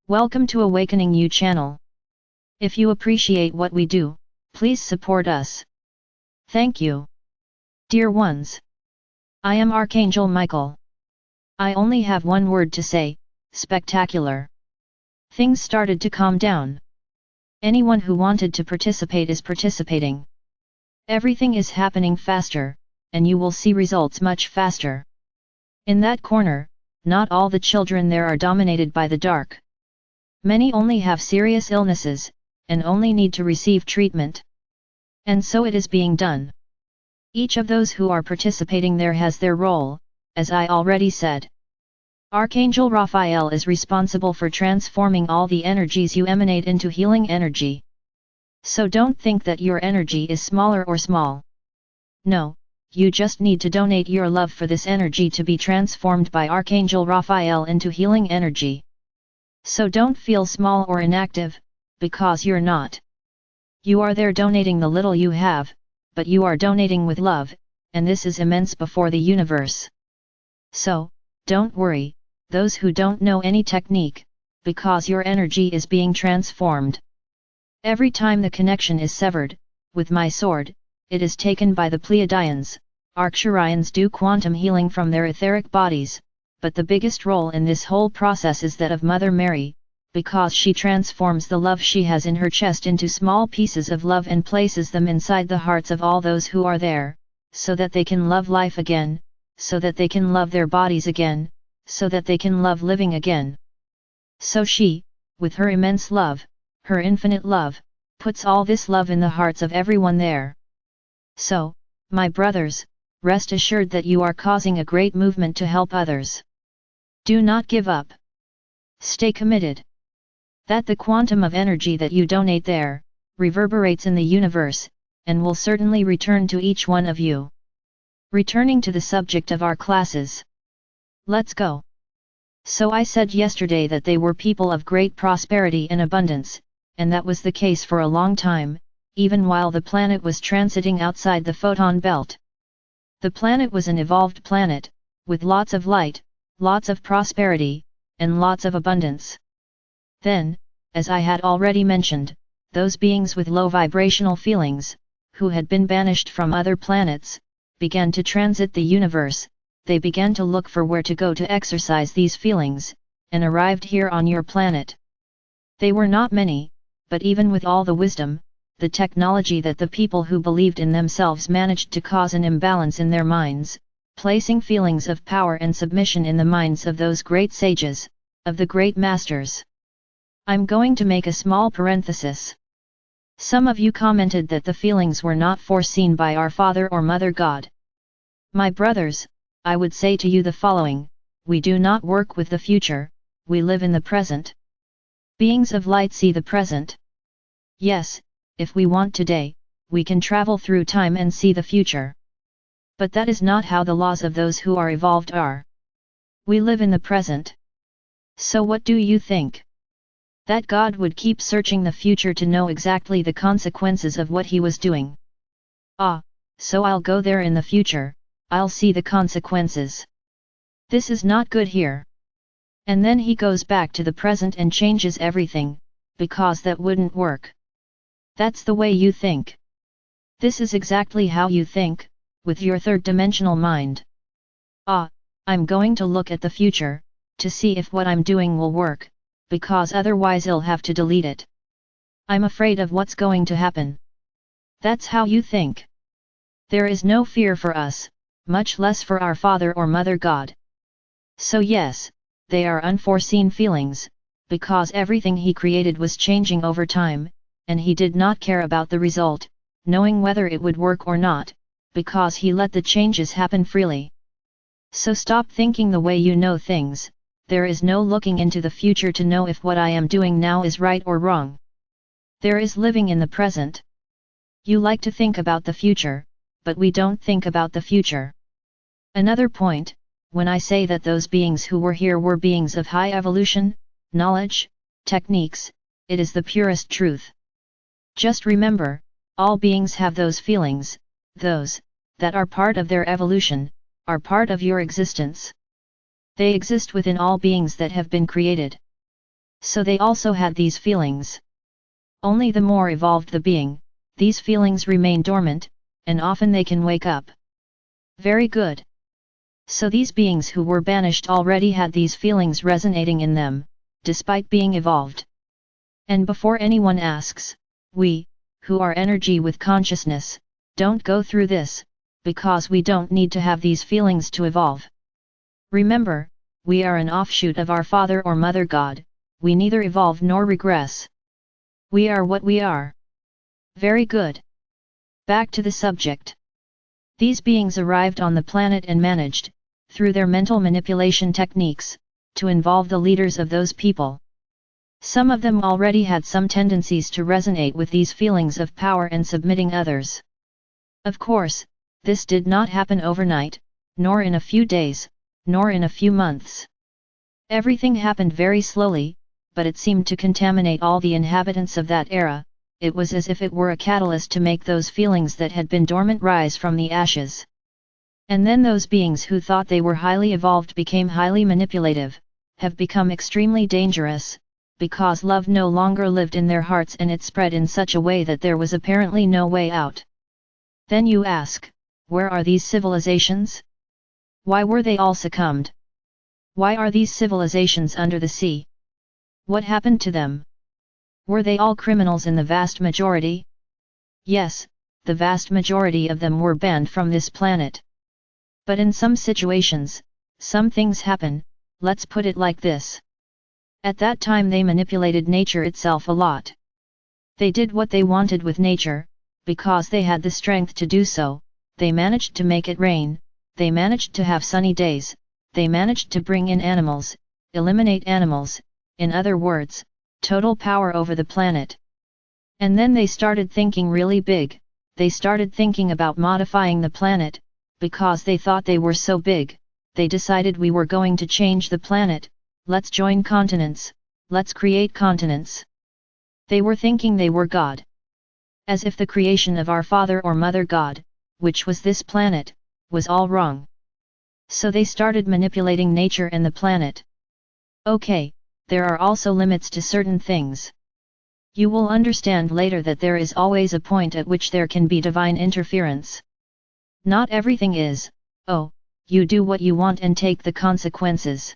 Welcome to Awakening You channel. If you appreciate what we do, please support us. Thank you. Dear ones, I am Archangel Michael. I only have one word to say: spectacular. Things started to calm down. Anyone who wanted to participate is participating. Everything is happening faster, and you will see results much faster. In that corner, not all the children there are dominated by the dark. Many only have serious illnesses, and only need to receive treatment. And so it is being done. Each of those who are participating there has their role, as I already said. Archangel Raphael is responsible for transforming all the energies you emanate into healing energy. So don't think that your energy is smaller or small. No, you just need to donate your love for this energy to be transformed by Archangel Raphael into healing energy. So don't feel small or inactive, because you're not. You are there donating the little you have, but you are donating with love, and this is immense before the universe. So, don't worry, those who don't know any technique, because your energy is being transformed. Every time the connection is severed, with my sword, it is taken by the Pleiadians. Arcturians do quantum healing from their etheric bodies, but the biggest role in this whole process is that of Mother Mary, because she transforms the love she has in her chest into small pieces of love and places them inside the hearts of all those who are there, so that they can love life again, so that they can love their bodies again, so that they can love living again. So she, with her immense love, her infinite love, puts all this love in the hearts of everyone there. So, my brothers, rest assured that you are causing a great movement to help others. Do not give up. Stay committed. That the quantum of energy that you donate there, reverberates in the universe, and will certainly return to each one of you. Returning to the subject of our classes. Let's go. So I said yesterday that they were people of great prosperity and abundance, and that was the case for a long time, even while the planet was transiting outside the photon belt. The planet was an evolved planet, with lots of light, lots of prosperity, and lots of abundance. Then, as I had already mentioned, those beings with low vibrational feelings, who had been banished from other planets, began to transit the universe. They began to look for where to go to exercise these feelings, and arrived here on your planet. They were not many, but even with all the wisdom, the technology that the people who believed in themselves managed to cause an imbalance in their minds, placing feelings of power and submission in the minds of those great sages, of the great masters. I'm going to make a small parenthesis. Some of you commented that the feelings were not foreseen by our Father or Mother God. My brothers, I would say to you the following: we do not work with the future, we live in the present. Beings of light see the present. Yes, if we want today, we can travel through time and see the future. But that is not how the laws of those who are evolved are. We live in the present. So what do you think? That God would keep searching the future to know exactly the consequences of what he was doing? Ah, so I'll go there in the future, I'll see the consequences. This is not good here. And then he goes back to the present and changes everything, because that wouldn't work. That's the way you think. This is exactly how you think, with your third-dimensional mind. Ah, I'm going to look at the future, to see if what I'm doing will work, because otherwise I'll have to delete it. I'm afraid of what's going to happen. That's how you think. There is no fear for us, much less for our Father or Mother God. So yes, they are unforeseen feelings, because everything he created was changing over time, and he did not care about the result, knowing whether it would work or not, because he let the changes happen freely. So stop thinking the way you know things. There is no looking into the future to know if what I am doing now is right or wrong. There is living in the present. You like to think about the future, but we don't think about the future. Another point, when I say that those beings who were here were beings of high evolution, knowledge, techniques, it is the purest truth. Just remember, all beings have those feelings, those that are part of their evolution, are part of your existence. They exist within all beings that have been created. So they also had these feelings. Only the more evolved the being, these feelings remain dormant, and often they can wake up. Very good. So these beings who were banished already had these feelings resonating in them, despite being evolved. And before anyone asks, we, who are energy with consciousness, don't go through this, because we don't need to have these feelings to evolve. Remember, we are an offshoot of our Father or Mother God, we neither evolve nor regress. We are what we are. Very good. Back to the subject. These beings arrived on the planet and managed, through their mental manipulation techniques, to involve the leaders of those people. Some of them already had some tendencies to resonate with these feelings of power and submitting others. Of course, this did not happen overnight, nor in a few days, nor in a few months. Everything happened very slowly, but it seemed to contaminate all the inhabitants of that era. It was as if it were a catalyst to make those feelings that had been dormant rise from the ashes. And then those beings who thought they were highly evolved became highly manipulative, have become extremely dangerous, because love no longer lived in their hearts and it spread in such a way that there was apparently no way out. Then you ask, where are these civilizations? Why were they all succumbed? Why are these civilizations under the sea? What happened to them? Were they all criminals in the vast majority? Yes, the vast majority of them were banned from this planet. But in some situations, some things happen, let's put it like this. At that time they manipulated nature itself a lot. They did what they wanted with nature, because they had the strength to do so. They managed to make it rain, they managed to have sunny days, they managed to bring in animals, eliminate animals, in other words, total power over the planet. And then they started thinking really big, they started thinking about modifying the planet, because they thought they were so big, they decided we were going to change the planet, let's join continents, let's create continents. They were thinking they were God. As if the creation of our Father or Mother God, which was this planet, was all wrong. So they started manipulating nature and the planet. Okay, there are also limits to certain things. You will understand later that there is always a point at which there can be divine interference. Not everything is, oh, you do what you want and take the consequences.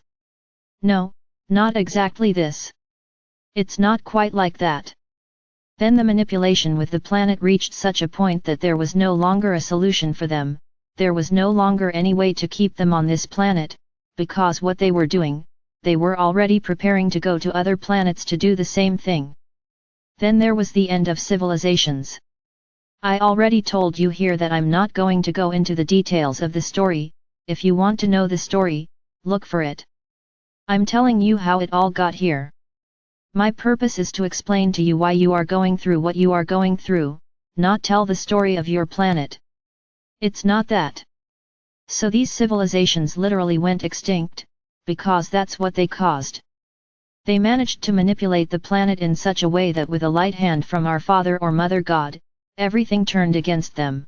No, not exactly this. It's not quite like that. Then the manipulation with the planet reached such a point that there was no longer a solution for them, there was no longer any way to keep them on this planet, because what they were doing, they were already preparing to go to other planets to do the same thing. Then there was the end of civilizations. I already told you here that I'm not going to go into the details of the story. If you want to know the story, look for it. I'm telling you how it all got here. My purpose is to explain to you why you are going through what you are going through, not tell the story of your planet. It's not that. So these civilizations literally went extinct, because that's what they caused. They managed to manipulate the planet in such a way that with a light hand from our Father or Mother God, everything turned against them.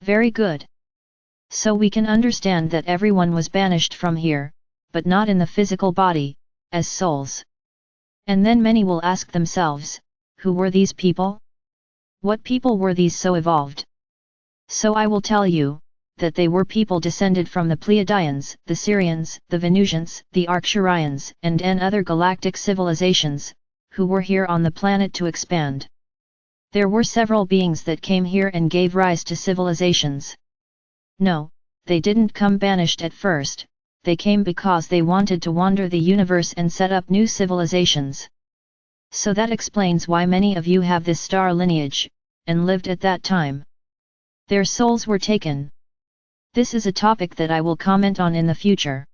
Very good. So we can understand that everyone was banished from here, but not in the physical body, as souls. And then many will ask themselves, who were these people? What people were these so evolved? So I will tell you, that they were people descended from the Pleiadians, the Sirians, the Venusians, the Arcturians, and other galactic civilizations, who were here on the planet to expand. There were several beings that came here and gave rise to civilizations. No, they didn't come banished at first, they came because they wanted to wander the universe and set up new civilizations. So that explains why many of you have this star lineage, and lived at that time. Their souls were taken. This is a topic that I will comment on in the future.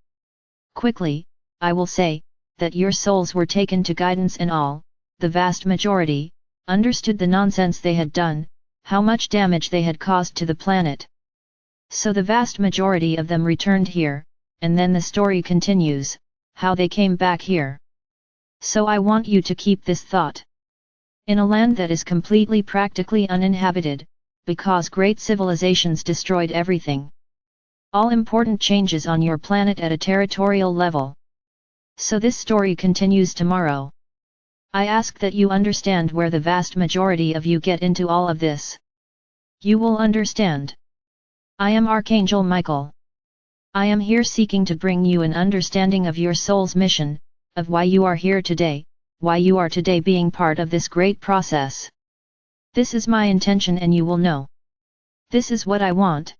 Quickly, I will say, that your souls were taken to guidance and all, the vast majority, understood the nonsense they had done, how much damage they had caused to the planet. So the vast majority of them returned here, and then the story continues, how they came back here. So I want you to keep this thought. In a land that is completely practically uninhabited, because great civilizations destroyed everything. All important changes on your planet at a territorial level. So this story continues tomorrow. I ask that you understand where the vast majority of you get into all of this. You will understand. I am Archangel Michael. I am here seeking to bring you an understanding of your soul's mission, of why you are here today, why you are today being part of this great process. This is my intention and you will know. This is what I want.